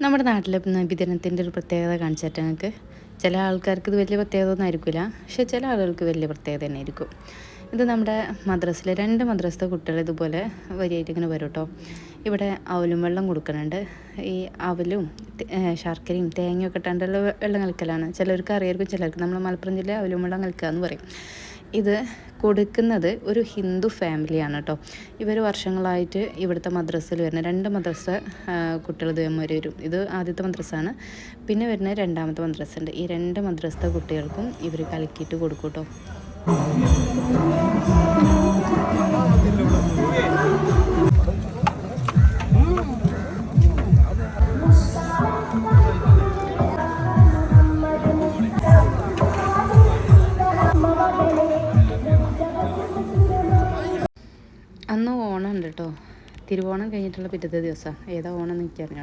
നമ്മുടെ നാട്ടിലെ നബിദിനത്തിൻ്റെ ഒരു പ്രത്യേകത കാണിച്ചിട്ട് ഞങ്ങൾക്ക് ചില ആൾക്കാർക്ക് ഇത് വലിയ പ്രത്യേകത ഒന്നും ആയിരിക്കില്ല, പക്ഷെ ചില ആളുകൾക്ക് വലിയ പ്രത്യേകത തന്നെ ആയിരിക്കും. ഇത് നമ്മുടെ മദ്രസിലെ 2 മദ്രസത്തെ കുട്ടികൾ ഇതുപോലെ വരിയായിട്ട് ഇങ്ങനെ വരും കേട്ടോ. ഇവിടെ അവലും വെള്ളം കൊടുക്കുന്നുണ്ട്. ഈ അവലും ശർക്കരയും തേങ്ങയൊക്കെ ഇട്ടാണ്ടുള്ള വെള്ളം കളിക്കലാണ്. ചിലർക്ക് അറിയായിരിക്കും, ചിലർക്ക് നമ്മൾ മലപ്പുറം ജില്ല അവലും വെള്ളം കളിക്കുക എന്ന് പറയും. ഇത് കൊടുക്കുന്നത് ഒരു ഹിന്ദു ഫാമിലിയാണ് കേട്ടോ. ഇവർ വർഷങ്ങളായിട്ട് ഇവിടുത്തെ മദ്രസയിൽ വരുന്ന 2 മദ്രസ കുട്ടികൾ ഇതേമാതിരി വരും. ഇത് ആദ്യത്തെ മദ്രസയാണ്, പിന്നെ വരുന്ന രണ്ടാമത്തെ മദ്രസ ഉണ്ട്. ഈ 2 മദ്രസത്തെ കുട്ടികൾക്കും ഇവർ കലക്കിയിട്ട് കൊടുക്കും കേട്ടോ. അന്ന് ഓണം ഉണ്ട് കേട്ടോ. തിരുവോണം കഴിഞ്ഞിട്ടുള്ള പിറ്റത്തെ ദിവസം ഏതാ ഓണം എന്ന് എനിക്ക് അറിഞ്ഞൂടാ.